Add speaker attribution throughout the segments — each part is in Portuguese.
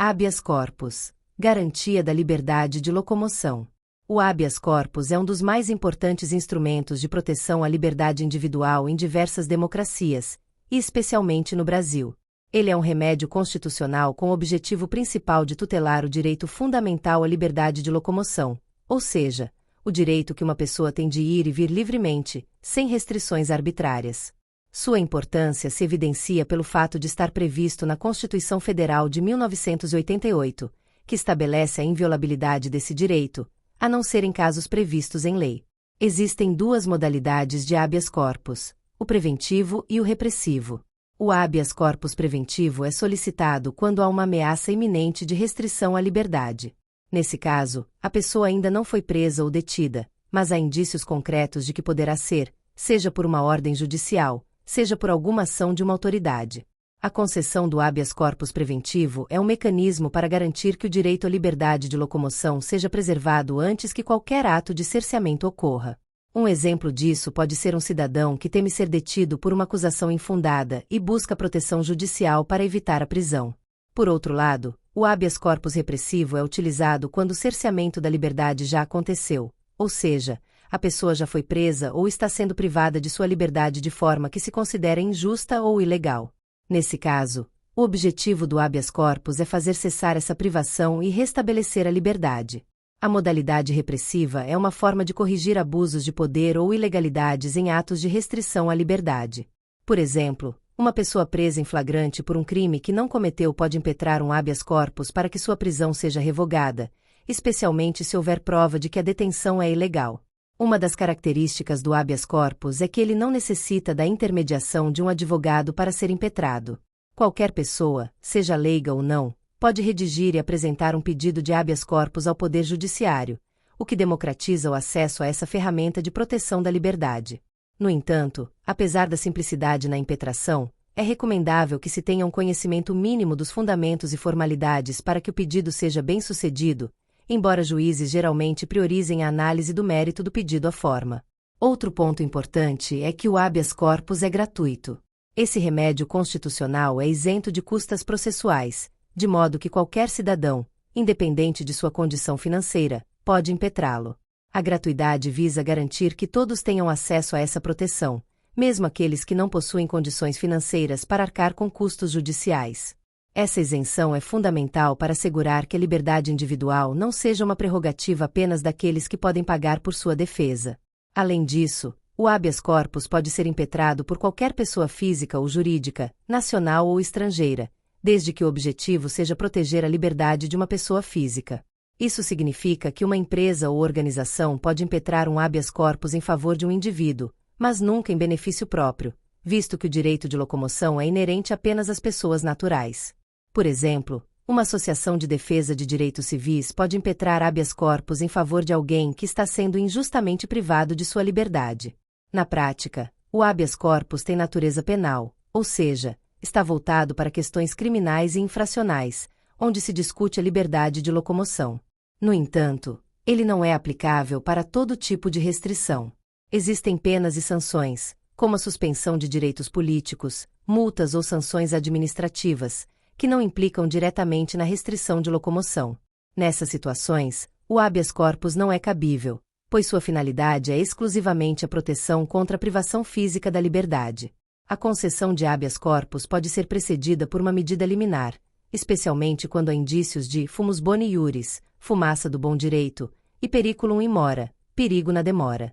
Speaker 1: Habeas corpus, garantia da liberdade de locomoção. O habeas corpus é um dos mais importantes instrumentos de proteção à liberdade individual em diversas democracias, e especialmente no Brasil. Ele é um remédio constitucional com o objetivo principal de tutelar o direito fundamental à liberdade de locomoção, ou seja, o direito que uma pessoa tem de ir e vir livremente, sem restrições arbitrárias. Sua importância se evidencia pelo fato de estar previsto na Constituição Federal de 1988, que estabelece a inviolabilidade desse direito, a não ser em casos previstos em lei. Existem duas modalidades de habeas corpus, o preventivo e o repressivo. O habeas corpus preventivo é solicitado quando há uma ameaça iminente de restrição à liberdade. Nesse caso, a pessoa ainda não foi presa ou detida, mas há indícios concretos de que poderá ser, seja por uma ordem judicial, seja por alguma ação de uma autoridade. A concessão do habeas corpus preventivo é um mecanismo para garantir que o direito à liberdade de locomoção seja preservado antes que qualquer ato de cerceamento ocorra. Um exemplo disso pode ser um cidadão que teme ser detido por uma acusação infundada e busca proteção judicial para evitar a prisão. Por outro lado, o habeas corpus repressivo é utilizado quando o cerceamento da liberdade já aconteceu, ou seja, a pessoa já foi presa ou está sendo privada de sua liberdade de forma que se considera injusta ou ilegal. Nesse caso, o objetivo do habeas corpus é fazer cessar essa privação e restabelecer a liberdade. A modalidade repressiva é uma forma de corrigir abusos de poder ou ilegalidades em atos de restrição à liberdade. Por exemplo, uma pessoa presa em flagrante por um crime que não cometeu pode impetrar um habeas corpus para que sua prisão seja revogada, especialmente se houver prova de que a detenção é ilegal. Uma das características do habeas corpus é que ele não necessita da intermediação de um advogado para ser impetrado. Qualquer pessoa, seja leiga ou não, pode redigir e apresentar um pedido de habeas corpus ao Poder Judiciário, o que democratiza o acesso a essa ferramenta de proteção da liberdade. No entanto, apesar da simplicidade na impetração, é recomendável que se tenha um conhecimento mínimo dos fundamentos e formalidades para que o pedido seja bem-sucedido, embora juízes geralmente priorizem a análise do mérito do pedido à forma. Outro ponto importante é que o habeas corpus é gratuito. Esse remédio constitucional é isento de custas processuais, de modo que qualquer cidadão, independente de sua condição financeira, pode impetrá-lo. A gratuidade visa garantir que todos tenham acesso a essa proteção, mesmo aqueles que não possuem condições financeiras para arcar com custos judiciais. Essa isenção é fundamental para assegurar que a liberdade individual não seja uma prerrogativa apenas daqueles que podem pagar por sua defesa. Além disso, o habeas corpus pode ser impetrado por qualquer pessoa física ou jurídica, nacional ou estrangeira, desde que o objetivo seja proteger a liberdade de uma pessoa física. Isso significa que uma empresa ou organização pode impetrar um habeas corpus em favor de um indivíduo, mas nunca em benefício próprio, visto que o direito de locomoção é inerente apenas às pessoas naturais. Por exemplo, uma associação de defesa de direitos civis pode impetrar habeas corpus em favor de alguém que está sendo injustamente privado de sua liberdade. Na prática, o habeas corpus tem natureza penal, ou seja, está voltado para questões criminais e infracionais, onde se discute a liberdade de locomoção. No entanto, ele não é aplicável para todo tipo de restrição. Existem penas e sanções, como a suspensão de direitos políticos, multas ou sanções administrativas, que não implicam diretamente na restrição de locomoção. Nessas situações, o habeas corpus não é cabível, pois sua finalidade é exclusivamente a proteção contra a privação física da liberdade. A concessão de habeas corpus pode ser precedida por uma medida liminar, especialmente quando há indícios de fumus boni iuris, fumaça do bom direito, e periculum in mora, perigo na demora.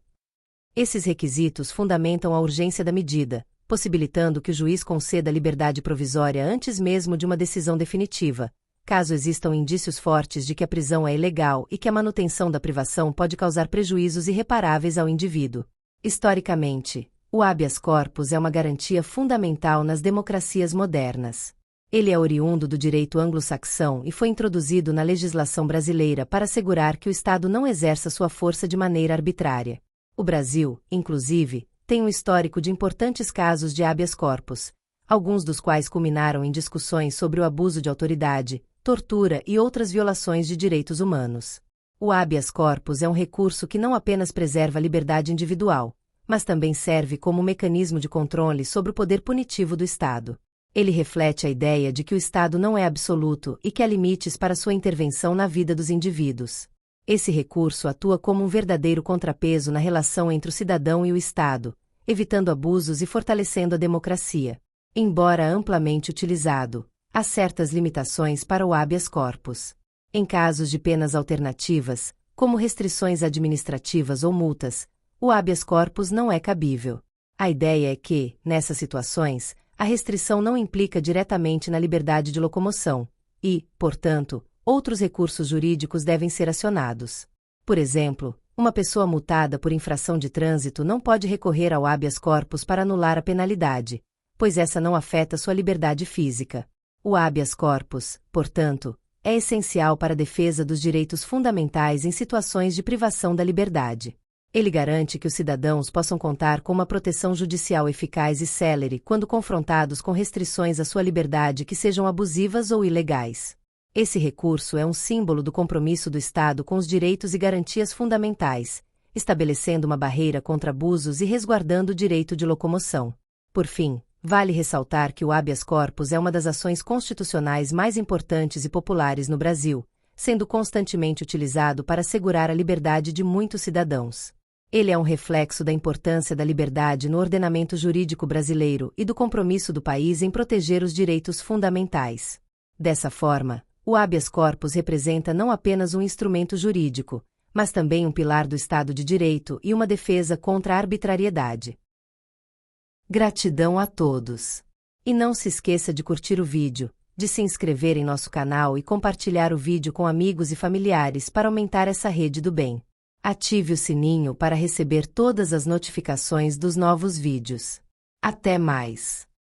Speaker 1: Esses requisitos fundamentam a urgência da medida, possibilitando que o juiz conceda a liberdade provisória antes mesmo de uma decisão definitiva, caso existam indícios fortes de que a prisão é ilegal e que a manutenção da privação pode causar prejuízos irreparáveis ao indivíduo. Historicamente, o habeas corpus é uma garantia fundamental nas democracias modernas. Ele é oriundo do direito anglo-saxão e foi introduzido na legislação brasileira para assegurar que o Estado não exerça sua força de maneira arbitrária. O Brasil, inclusive, tem um histórico de importantes casos de habeas corpus, alguns dos quais culminaram em discussões sobre o abuso de autoridade, tortura e outras violações de direitos humanos. O habeas corpus é um recurso que não apenas preserva a liberdade individual, mas também serve como um mecanismo de controle sobre o poder punitivo do Estado. Ele reflete a ideia de que o Estado não é absoluto e que há limites para sua intervenção na vida dos indivíduos. Esse recurso atua como um verdadeiro contrapeso na relação entre o cidadão e o Estado, evitando abusos e fortalecendo a democracia. Embora amplamente utilizado, há certas limitações para o habeas corpus. Em casos de penas alternativas, como restrições administrativas ou multas, o habeas corpus não é cabível. A ideia é que, nessas situações, a restrição não implica diretamente na liberdade de locomoção e, portanto, outros recursos jurídicos devem ser acionados. Por exemplo, uma pessoa multada por infração de trânsito não pode recorrer ao habeas corpus para anular a penalidade, pois essa não afeta sua liberdade física. O habeas corpus, portanto, é essencial para a defesa dos direitos fundamentais em situações de privação da liberdade. Ele garante que os cidadãos possam contar com uma proteção judicial eficaz e célere quando confrontados com restrições à sua liberdade que sejam abusivas ou ilegais. Esse recurso é um símbolo do compromisso do Estado com os direitos e garantias fundamentais, estabelecendo uma barreira contra abusos e resguardando o direito de locomoção. Por fim, vale ressaltar que o habeas corpus é uma das ações constitucionais mais importantes e populares no Brasil, sendo constantemente utilizado para assegurar a liberdade de muitos cidadãos. Ele é um reflexo da importância da liberdade no ordenamento jurídico brasileiro e do compromisso do país em proteger os direitos fundamentais. Dessa forma, o habeas corpus representa não apenas um instrumento jurídico, mas também um pilar do Estado de Direito e uma defesa contra a arbitrariedade. Gratidão a todos! E não se esqueça de curtir o vídeo, de se inscrever em nosso canal e compartilhar o vídeo com amigos e familiares para aumentar essa rede do bem. Ative o sininho para receber todas as notificações dos novos vídeos. Até mais!